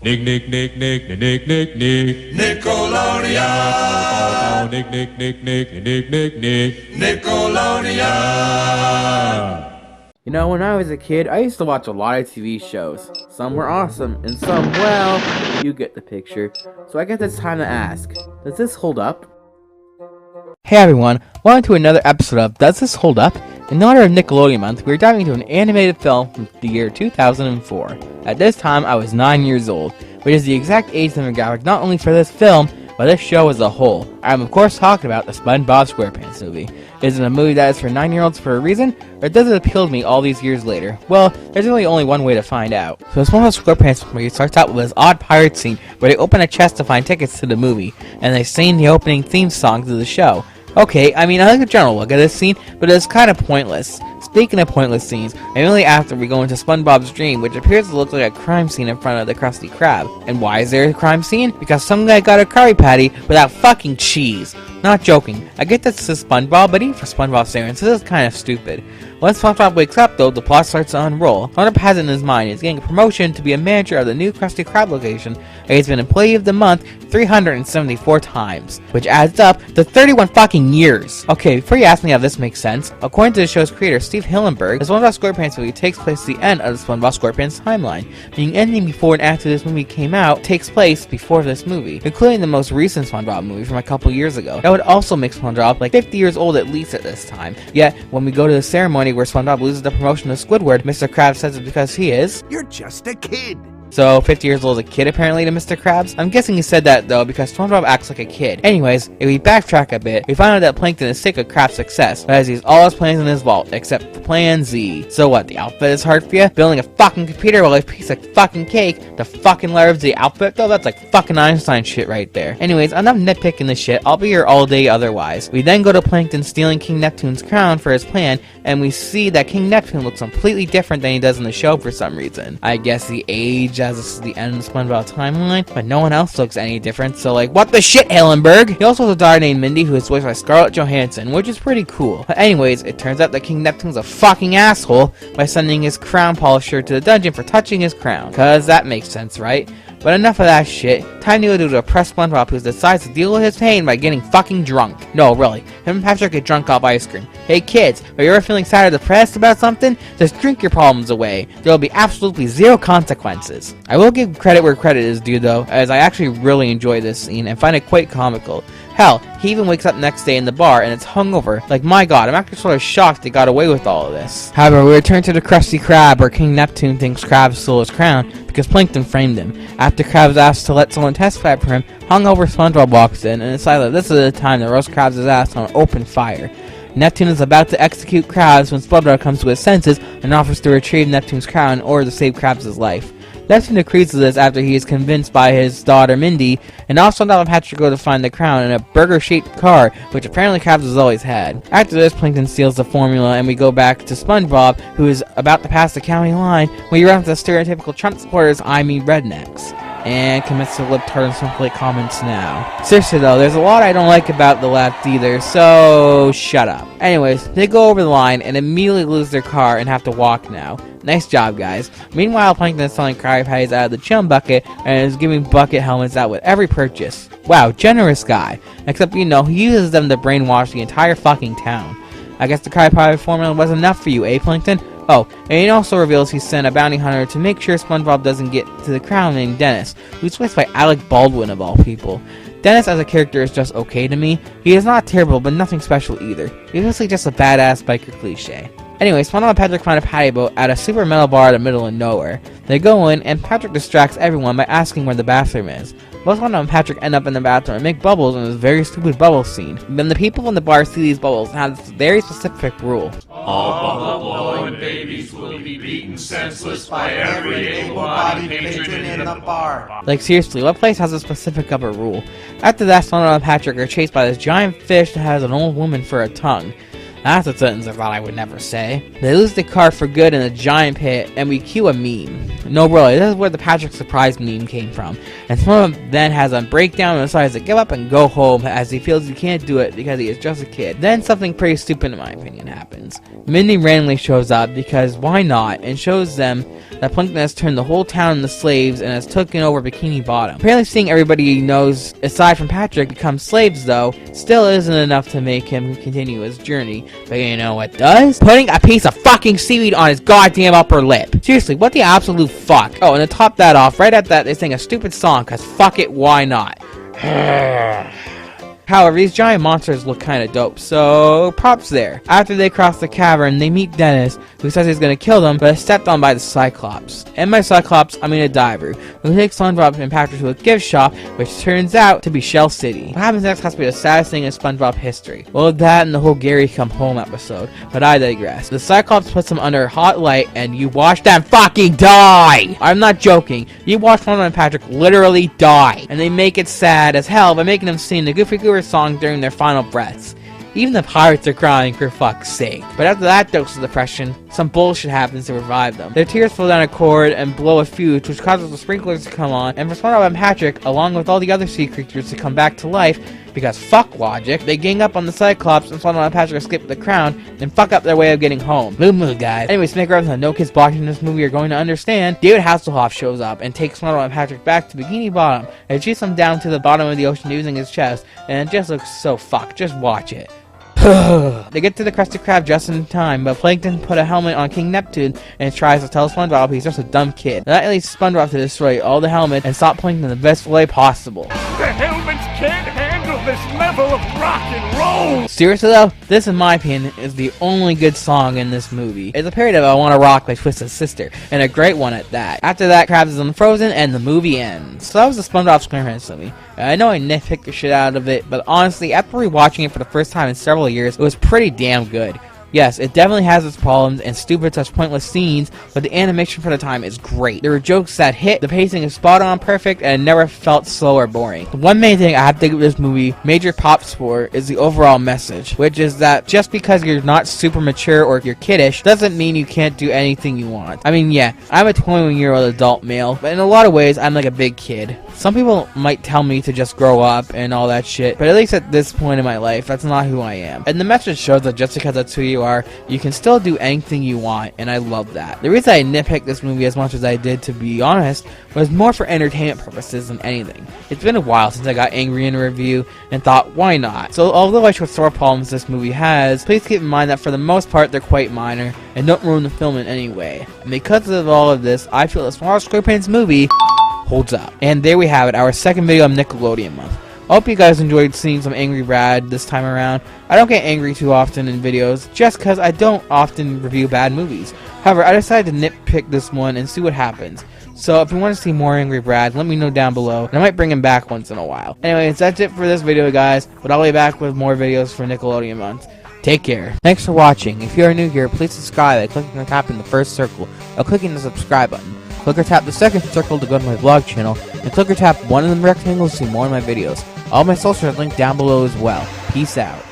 Nick, Nick, Nick, Nick, Nick, Nick, Nick. Nickelodeon. Nick, Nick, Nick, Nick, Nick, Nick, Nick. Nickelodeon. You know, when I was a kid, I used to watch a lot of TV shows. Some were awesome, and some, well, you get the picture. So I guess it's time to ask, does this hold up? Hey everyone, welcome to another episode of Does This Hold Up? In honor of Nickelodeon month, we're diving into an animated film from the year 2004. At this time, I was 9 years old, which is the exact age demographic not only for this film, but this show as a whole. I'm of course talking about the Spongebob Squarepants movie. Is it a movie that is for 9-year-olds for a reason, or does it appeal to me all these years later? Well, there's really only one way to find out. So the Spongebob Squarepants movie starts out with this odd pirate scene where they open a chest to find tickets to the movie, and they sing the opening theme song to the show. Okay, I mean, I like a general look at this scene, but it's kind of pointless. Speaking of pointless scenes, immediately after we go into SpongeBob's dream, which appears to look like a crime scene in front of the Krusty Krab. And why is there a crime scene? Because some guy got a Krabby Patty without fucking cheese. Not joking. I get this is SpongeBob, but even for SpongeBob standards, this is kind of stupid. Once SpongeBob wakes up, though, the plot starts to unroll. SpongeBob has it in his mind he's getting a promotion to be a manager of the new Krusty Krab location, and he's been Employee of the Month 374 times, which adds up to 31 fucking years. Okay, before you ask me how this makes sense, according to the show's creator, Steve Hillenburg, the SpongeBob Squarepants movie takes place at the end of the SpongeBob Squarepants timeline, meaning anything before and after this movie came out takes place before this movie, including the most recent SpongeBob movie from a couple years ago. That would also make SpongeBob like 50 years old at least at this time. Yet, when we go to the ceremony where SpongeBob loses the promotion to Squidward, Mr. Krabs says it's because he is... You're just a kid. So, 50 years old is a kid apparently to Mr. Krabs? I'm guessing he said that though because SpongeBob acts like a kid. Anyways, if we backtrack a bit, we find out that Plankton is sick of Krabs' success, but has these all his plans in his vault, except for Plan Z. So what, the outfit is hard for you? Building a fucking computer while a piece of fucking cake, the fucking letter of the outfit though? That's like fucking Einstein shit right there. Anyways, enough nitpicking this shit, I'll be here all day otherwise. We then go to Plankton stealing King Neptune's crown for his plan, and we see that King Neptune looks completely different than he does in the show for some reason. I guess the age as this is the end of the SpongeBob timeline, but no one else looks any different, so like, what the shit, Hillenburg? He also has a daughter named Mindy who is voiced by Scarlett Johansson, which is pretty cool. But anyways, it turns out that King Neptune's a fucking asshole by sending his crown polisher to the dungeon for touching his crown, cause that makes sense, right? But enough of that shit, time to go to depressed SpongeBob who decides to deal with his pain by getting fucking drunk. No, really, him and Patrick get drunk off ice cream. Hey kids, are you ever feeling sad or depressed about something? Just drink your problems away. There will be absolutely zero consequences. I will give credit where credit is due though, as I actually really enjoy this scene and find it quite comical. Hell, he even wakes up next day in the bar and it's hungover. Like, my god, I'm actually sort of shocked they got away with all of this. However, we return to the Krusty Krab where King Neptune thinks Krabs stole his crown because Plankton framed him. After Krabs asks to let someone testify for him, hungover SpongeBob walks in and decides that this is the time to roast Krabs' ass on open fire. Neptune is about to execute Krabs when SpongeBob comes to his senses and offers to retrieve Neptune's crown in order to save Krabs' life. Neptune agrees to this after he is convinced by his daughter Mindy, and also SpongeBob and Patrick go to find the crown in a burger-shaped car, which apparently Krabs has always had. After this, Plankton steals the formula, and we go back to SpongeBob, who is about to pass the county line when he runs the stereotypical Trump supporters, I mean rednecks, and commits to libtard snowflake comments now. Seriously though, there's a lot I don't like about the left either, so shut up. Anyways, they go over the line and immediately lose their car and have to walk now. Nice job, guys. Meanwhile, Plankton is selling Krabby Patties out of the chum bucket and is giving bucket helmets out with every purchase. Wow, generous guy. Except, you know, he uses them to brainwash the entire fucking town. I guess the Krabby Patty formula was enough for you, eh, Plankton? Oh, and he also reveals he sent a bounty hunter to make sure SpongeBob doesn't get to the crown named Dennis, who's voiced by Alec Baldwin of all people. Dennis as a character is just okay to me. He is not terrible, but nothing special either. He's mostly just a badass biker cliche. Anyway, SpongeBob and Patrick find a patty boat at a super metal bar in the middle of nowhere. They go in, and Patrick distracts everyone by asking where the bathroom is. Both SpongeBob and Patrick end up in the bathroom and make bubbles in this very stupid bubble scene. Then the people in the bar see these bubbles and have this very specific rule. All bubble-blowing babies will be beaten senseless by every able-bodied patron in the bar. Like seriously, what place has a specific of a rule? After that, SpongeBob and Patrick are chased by this giant fish that has an old woman for a tongue. That's a sentence I thought I would never say. They lose the car for good in a giant pit, and we cue a meme. No, really, this is where the Patrick Surprise meme came from. And Spongebob then has a breakdown and decides to give up and go home as he feels he can't do it because he is just a kid. Then something pretty stupid in my opinion happens. Mindy randomly shows up because why not, and shows them that Plankton has turned the whole town into slaves and has taken over Bikini Bottom. Apparently seeing everybody he knows, aside from Patrick, become slaves though, still isn't enough to make him continue his journey. But you know what does? Putting a piece of fucking seaweed on his goddamn upper lip. Seriously, what the absolute fuck? Oh, and to top that off, right at that, they sing a stupid song, cause fuck it, why not? However, these giant monsters look kinda dope, so props there. After they cross the cavern, they meet Dennis, who says he's gonna kill them, but is stepped on by the Cyclops. And by Cyclops, I mean a diver, who takes SpongeBob and Patrick to a gift shop, which turns out to be Shell City. What happens next has to be the saddest thing in SpongeBob history. Well, that and the whole Gary Come Home episode, but I digress. The Cyclops puts them under a hot light, and you watch them fucking die! I'm not joking. You watch SpongeBob and Patrick literally die, and they make it sad as hell by making them sing the Goofy Goober song during their final breaths. Even the pirates are crying for fuck's sake. But after that dose of depression, some bullshit happens to revive them. Their tears flow down a cord and blow a fuse, which causes the sprinklers to come on, and for SpongeBob and Patrick, along with all the other sea creatures, to come back to life, because fuck logic, they gang up on the Cyclops, and SpongeBob and Patrick escape the crown, and fuck up their way of getting home. Moo moo, guys. Anyways, to make reference that no kids watching this movie are going to understand, David Hasselhoff shows up and takes SpongeBob and Patrick back to Bikini Bottom, and shoots them down to the bottom of the ocean using his chest, and it just looks so fucked. Just watch it. They get to the Krusty Krab just in time, but Plankton put a helmet on King Neptune and tries to tell SpongeBob he's just a dumb kid. That leads SpongeBob to destroy all the helmets and stop Plankton in the best way possible. The helmets can't handle this level of rock and roll! Seriously though, this in my opinion is the only good song in this movie. It's a parody of I Wanna Rock by Twisted Sister, and a great one at that. After that, Krabs is unfrozen and the movie ends. So that was the SpongeBob Squarepants movie. I know I nitpicked the shit out of it, but honestly, after rewatching it for the first time in several years, it was pretty damn good. Yes, it definitely has its problems and stupid such pointless scenes, but the animation for the time is great. There were jokes that hit, the pacing is spot on perfect, and it never felt slow or boring. The one main thing I have to give this movie major props for is the overall message, which is that just because you're not super mature or you're kiddish, doesn't mean you can't do anything you want. I mean, yeah, I'm a 21-year-old adult male, but in a lot of ways, I'm like a big kid. Some people might tell me to just grow up and all that shit, but at least at this point in my life, that's not who I am. And the message shows that just because that's who you are, you can still do anything you want, and I love that. The reason I nitpicked this movie as much as I did, to be honest, was more for entertainment purposes than anything. It's been a while since I got angry in a review and thought, why not? So although I showed sore problems this movie has, please keep in mind that for the most part they're quite minor, and don't ruin the film in any way. And because of all of this, I feel the Spongebob Squarepants movie holds up. And there we have it, our second video of Nickelodeon month. I hope you guys enjoyed seeing some Angry Brad this time around. I don't get angry too often in videos, just because I don't often review bad movies. However, I decided to nitpick this one and see what happens. So if you want to see more Angry Brad, let me know down below, and I might bring him back once in a while. Anyways, that's it for this video, guys, but I'll be back with more videos for Nickelodeon month. Take care. Thanks for watching. If you are new here, please subscribe by clicking or tapping the first circle, or clicking the subscribe button. Click or tap the second circle to go to my vlog channel, and click or tap one of the rectangles to see more of my videos. All my socials are linked down below as well. Peace out.